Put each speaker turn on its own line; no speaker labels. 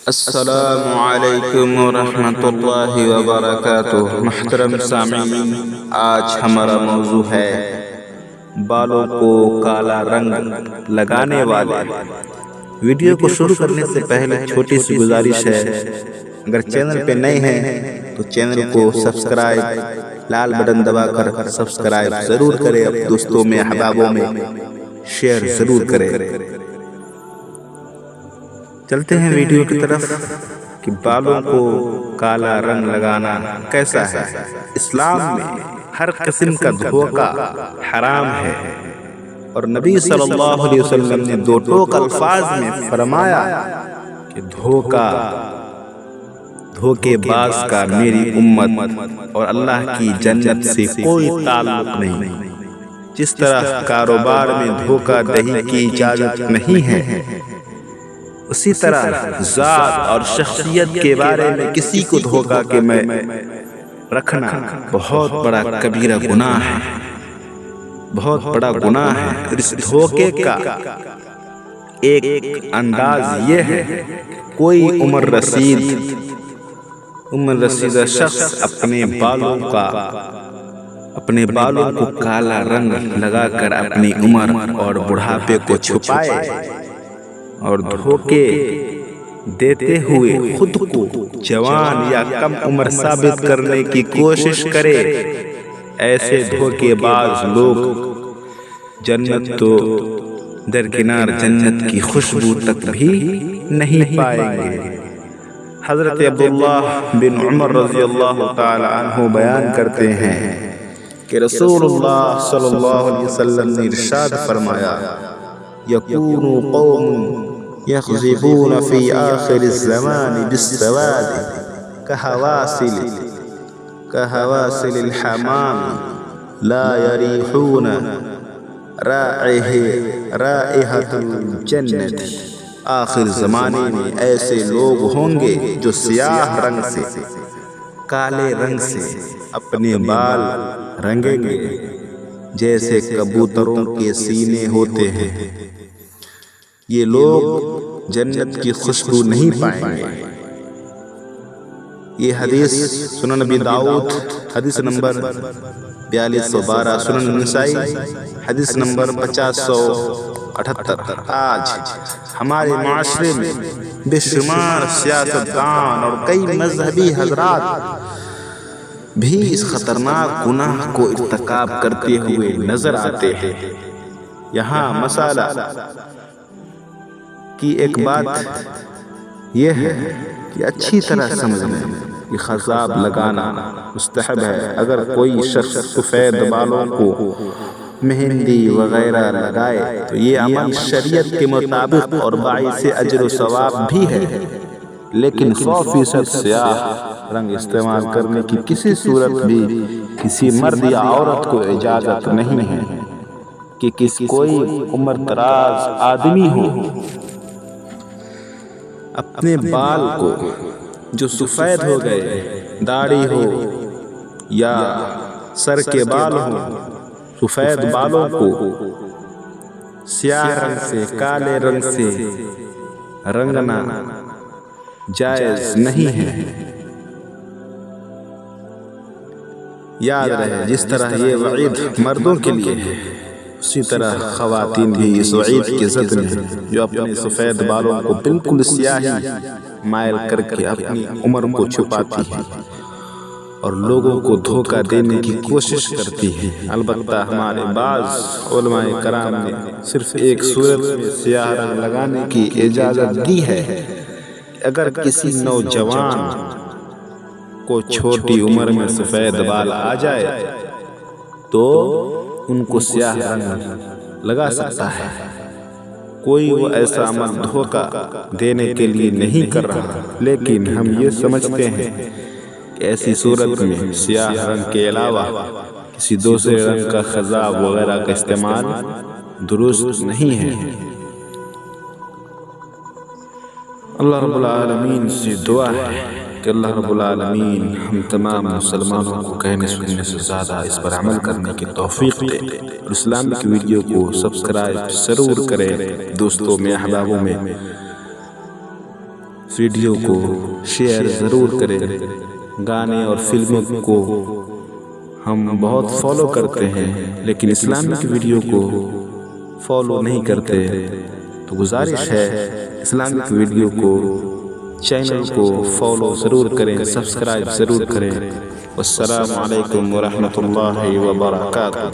السلام علیکم ورحمۃ اللہ وبرکاتہ۔ محترم سامعین، آج ہمارا موضوع ہے بالوں کو کالا رنگ لگانے والے۔ ویڈیو کو شروع کرنے سے پہلے چھوٹی سی گزارش ہے، اگر چینل پہ نئے ہیں تو چینل کو سبسکرائب، لال بٹن دبا کر سبسکرائب ضرور کریں، اپنے دوستوں میں احبابوں میں شیئر ضرور کریں۔ چلتے ہیں ویڈیو کی طرف کہ بالوں کو کالا رنگ لگانا کیسا ہے۔ اسلام میں ہر قسم کا دھوکہ حرام ہے، اور نبی صلی اللہ علیہ وسلم نے دو ٹوک الفاظ میں فرمایا کہ دھوکے باز کا میری امت اور اللہ کی جنت سے کوئی تعلق نہیں۔ جس طرح کاروبار میں دھوکہ دہی کی اجازت نہیں ہے، اسی طرح ذات اور شخصیت کے بارے میں کسی کو دھوکہ کے میں رکھنا بہت بڑا کبیرہ گناہ ہے، بہت بڑا گناہ ہے۔ اس دھوکے کا ایک انداز یہ ہے، کوئی عمر رسیدہ شخص اپنے بالوں کو کالا رنگ لگا کر اپنی عمر اور بڑھاپے کو چھپائے اور دھوکے دیتے ہوئے خود کو جوان یا کم عمر ثابت کرنے کی کوشش کرے، ایسے دھوکے باز لوگ جنت تو درکنار جنت کی خوشبو تک بھی نہیں پائیں گے۔ حضرت عبداللہ بن عمر رضی اللہ تعالی عنہ بیان کرتے ہیں کہ رسول اللہ صلی اللہ علیہ وسلم نے ارشاد فرمایا، یکون قوم یخزفون فی آخر الزمان بالسواد کہواسل الحمام لا یریحون رائحۃ الجنت۔ آخر زمانے میں ایسے لوگ ہوں گے جو سیاہ رنگ سے، کالے رنگ سے اپنے بال رنگیں گے جیسے کبوتروں کے سینے ہوتے ہیں۔ یہ لوگ جنت کی خوشبو نہیں پائیں گے۔ یہ حدیث سنن نبی داؤد حدیث نمبر 4212، سنن نسائی حدیث نمبر 5078۔ آج ہمارے معاشرے میں بے شمار سیاستدان اور کئی مذہبی حضرات بھی اس خطرناک گناہ کو ارتکاب کرتے ہوئے نظر آتے ہیں۔ یہاں مسئلہ کی ایک بات یہ ہے کہ اچھی طرح سمجھنا کہ خضاب لگانا مستحب ہے۔ اگر کوئی شخص سفید بالوں کو مہندی وغیرہ لگائے تو یہ عمل شریعت کے مطابق اور باعث اجر و ثواب بھی ہے، لیکن 100% سیاہ رنگ استعمال کرنے کی کسی صورت بھی کسی مرد یا عورت کو اجازت نہیں ہے کہ کوئی عمر دراز آدمی ہو اپنے بال کو جو سفید ہو گئے، داڑھی ہو یا سر کے بال ہو، سفید بالوں کو سیاہ رنگ سے، کالے رنگ سے رنگنا جائز نہیں ہے۔ یاد رہے، جس طرح یہ وعید مردوں کے لیے ہے، اسی طرح خواتین بھی اس وعید کی زد میں جو اپنے سفید بالوں کو بالکل سیاہی مائل کر کے اپنی عمر کو چھپاتی ہیں اور لوگوں کو دھوکہ دینے کی کوشش کرتی ہیں۔ البتہ ہمارے بعض علماء کرام نے صرف ایک صورت میں سیاہ رنگ لگانے کی اجازت دی ہے، اگر کسی نوجوان کو چھوٹی عمر میں سفید بال آ جائے تو ان کو سیاہ رنگ لگا سکتا ہے۔ کوئی وہ ایسا عمل دھوکہ دینے کے لیے نہیں کر رہا، لیکن ہم یہ سمجھتے ہیں کہ ایسی صورت میں سیاہ رنگ کے علاوہ کسی دوسرے رنگ کا خضاب وغیرہ کا استعمال درست نہیں ہے۔ اللہ رب العالمین سے دعا ہے کہ اللہ رب العالمین ہم تمام مسلمانوں کو کہنے سننے سے زیادہ اس پر عمل کرنے کی توفیق دے، اور اسلامک ویڈیو کو سبسکرائب ضرور کریں، دوستوں میں احبابوں میں اس ویڈیو کو شیئر ضرور کریں۔ گانے اور فلموں کو ہم بہت فالو کرتے ہیں لیکن اسلامک ویڈیو کو فالو نہیں کرتے، تو گزارش ہے اسلامک ویڈیو کو چینل کو فالو ضرور کریں، سبسکرائب ضرور کریں۔ والسلام علیکم ورحمۃ اللہ وبرکاتہ۔